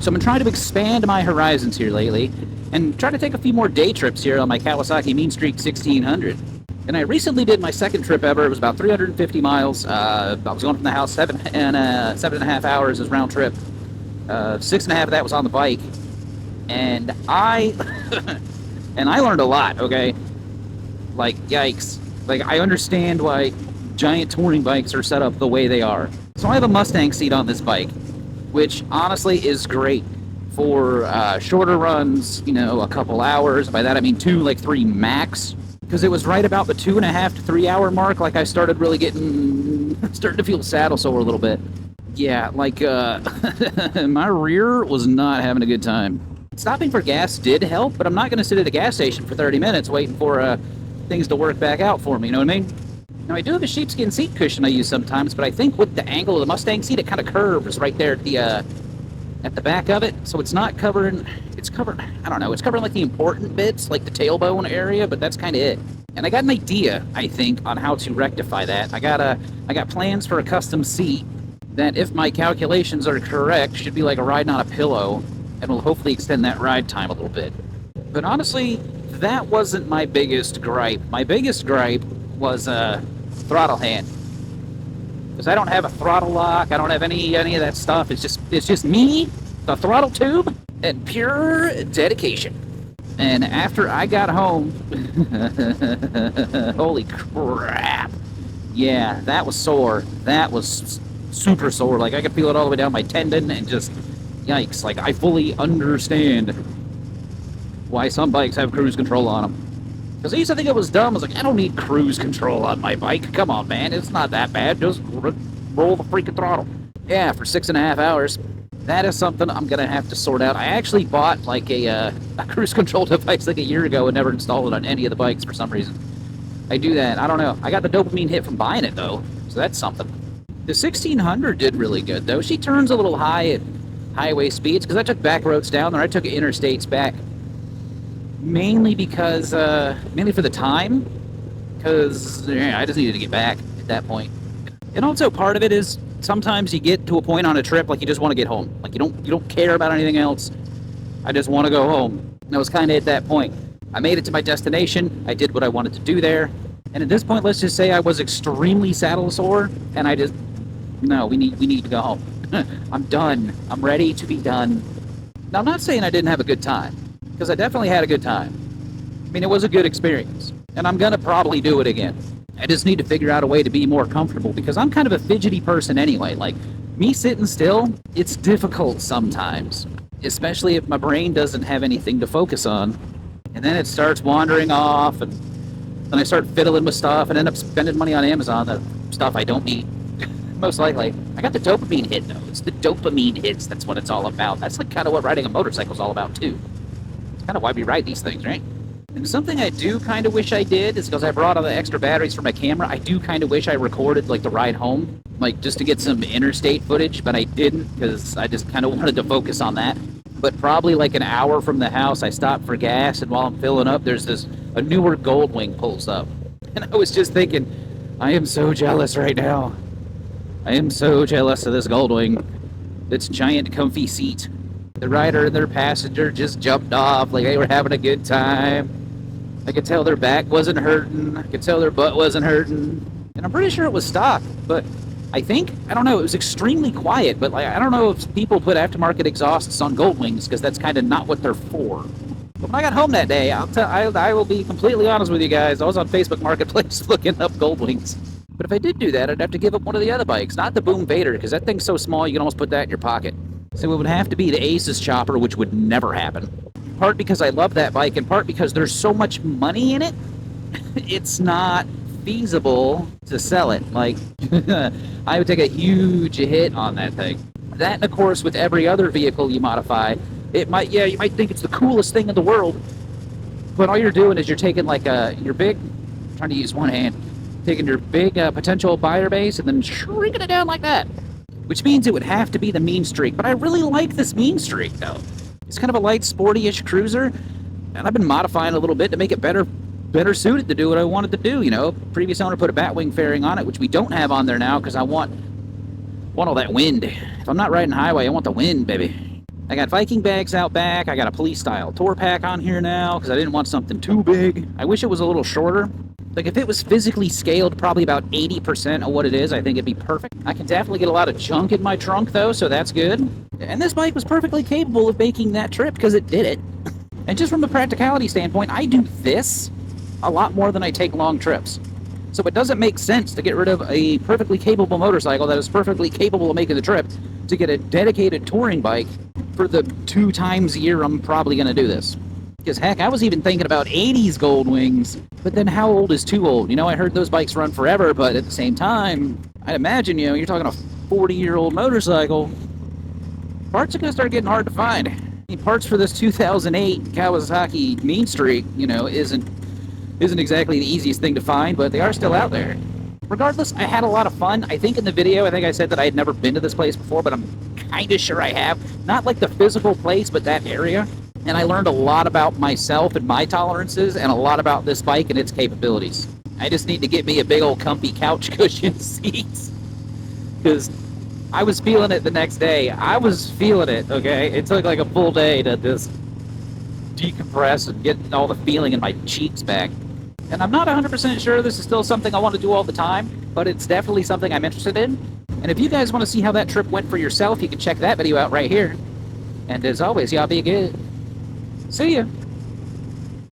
So I've been trying to expand my horizons here lately and try to take a few more day trips here on my Kawasaki Mean Streak 1600. And I recently did my second trip ever. It was about 350 miles. I was going from the house 7.5 hours as round trip. 6.5 of that was on the bike. And I learned a lot, okay? Like, yikes. Like, I understand why giant touring bikes are set up the way they are. So I have a Mustang seat on this bike, which honestly is great for shorter runs, you know, a couple hours. By that I mean 2, like 3 max. Because it was right about the 2.5 to 3 hour mark, like I started really starting to feel saddle sore a little bit. Yeah, like, my rear was not having a good time. Stopping for gas did help, but I'm not going to sit at a gas station for 30 minutes waiting for things to work back out for me, you know what I mean? Now, I do have a sheepskin seat cushion I use sometimes, but I think with the angle of the Mustang seat, it kind of curves right there at the back of it, so it's not covering, it's covering like the important bits, like the tailbone area, but that's kind of it. And I got an idea, I think, on how to rectify that. I got plans for a custom seat that, if my calculations are correct, should be like a riding on a pillow, and will hopefully extend that ride time a little bit. But honestly, that wasn't my biggest gripe. My biggest gripe was throttle hand. Because I don't have a throttle lock, I don't have any of that stuff. It's just me, the throttle tube, and pure dedication. And after I got home, holy crap. Yeah, that was sore. That was super sore. Like, I could feel it all the way down my tendon, and just, yikes. Like, I fully understand why some bikes have cruise control on them. Because I used to think it was dumb. I was like, I don't need cruise control on my bike. Come on, man. It's not that bad. Just roll the freaking throttle. Yeah, for 6.5 hours. That is something I'm going to have to sort out. I actually bought, like, a cruise control device like a year ago and never installed it on any of the bikes for some reason. I do that. I don't know. I got the dopamine hit from buying it, though. So that's something. The 1600 did really good, though. She turns a little high at highway speeds, because I took back roads down there. I took interstates back. Mainly because, mainly for the time, because I just needed to get back at that point. And also part of it is sometimes you get to a point on a trip, like, you just want to get home. Like, you don't care about anything else. I just want to go home. And I was kind of at that point. I made it to my destination. I did what I wanted to do there. And at this point, let's just say I was extremely saddle sore, and I just, no, we need to go home. I'm done. I'm ready to be done. Now, I'm not saying I didn't have a good time, because I definitely had a good time. I mean, it was a good experience, and I'm going to probably do it again. I just need to figure out a way to be more comfortable, because I'm kind of a fidgety person anyway. Like, me sitting still, it's difficult sometimes, especially if my brain doesn't have anything to focus on. And then it starts wandering off, and then I start fiddling with stuff and end up spending money on Amazon, the stuff I don't need. Most likely. I got the dopamine hit, though. It's the dopamine hits. That's what it's all about. That's like kind of what riding a motorcycle is all about, too. It's kind of why we ride these things, right? And something I do kind of wish I did is, because I brought all the extra batteries for my camera, I do kind of wish I recorded, like, the ride home, like, just to get some interstate footage, but I didn't, because I just kind of wanted to focus on that. But probably like an hour from the house, I stopped for gas, and while I'm filling up, there's a newer Goldwing pulls up. And I was just thinking, I am so jealous right now. I am so jealous of this Goldwing. This giant comfy seat. The rider and their passenger just jumped off like they were having a good time. I could tell their back wasn't hurting. I could tell their butt wasn't hurting. And I'm pretty sure it was stock, but I don't know, it was extremely quiet, but like, I don't know if people put aftermarket exhausts on Goldwings, because that's kind of not what they're for. But when I got home that day, I will be completely honest with you guys, I was on Facebook Marketplace looking up Goldwings. But if I did do that, I'd have to give up one of the other bikes, not the Boom Vader, because that thing's so small you can almost put that in your pocket. So it would have to be the Aces Chopper, which would never happen. Part because I love that bike, and part because there's so much money in it, it's not feasible to sell it. Like, I would take a huge hit on that thing. That, and of course, with every other vehicle you modify, you might think it's the coolest thing in the world, but all you're doing is you're taking like your big, I'm trying to use one hand, taking your big potential buyer base and then shrinking it down like that, which means it would have to be the Mean Streak. But I really like this Mean Streak, though. It's kind of a light, sporty-ish cruiser, and I've been modifying a little bit to make it better suited to do what I wanted to do, you know. Previous owner put a Batwing fairing on it, which we don't have on there now, because I want all that wind. If I'm not riding highway, I want the wind, baby. I got Viking bags out back. I got a police-style tour pack on here now because I didn't want something too big. I wish it was a little shorter. Like, if it was physically scaled probably about 80% of what it is, I think it'd be perfect. I can definitely get a lot of junk in my trunk, though, so that's good. And this bike was perfectly capable of making that trip because it did it. And just from a practicality standpoint, I do this a lot more than I take long trips. So it doesn't make sense to get rid of a perfectly capable motorcycle that is perfectly capable of making the trip to get a dedicated touring bike for the 2 times a year I'm probably going to do this. Because heck, I was even thinking about 80s Gold Wings, but then how old is too old? You know, I heard those bikes run forever, but at the same time, I'd imagine, you know, you're talking a 40-year-old motorcycle, parts are going to start getting hard to find. I mean, parts for this 2008 Kawasaki Mean Streak, you know, isn't exactly the easiest thing to find, but they are still out there. Regardless, I had a lot of fun. I think in the video, I think I said that I had never been to this place before, but I'm kind of sure I have. Not like the physical place, but that area. And I learned a lot about myself and my tolerances, and a lot about this bike and its capabilities. I just need to get me a big old comfy couch cushion seats, because I was feeling it the next day. I was feeling it, okay? It took like a full day to just decompress and get all the feeling in my cheeks back. And I'm not 100% sure this is still something I want to do all the time, but it's definitely something I'm interested in. And if you guys want to see how that trip went for yourself, you can check that video out right here. And as always, y'all be good. See ya!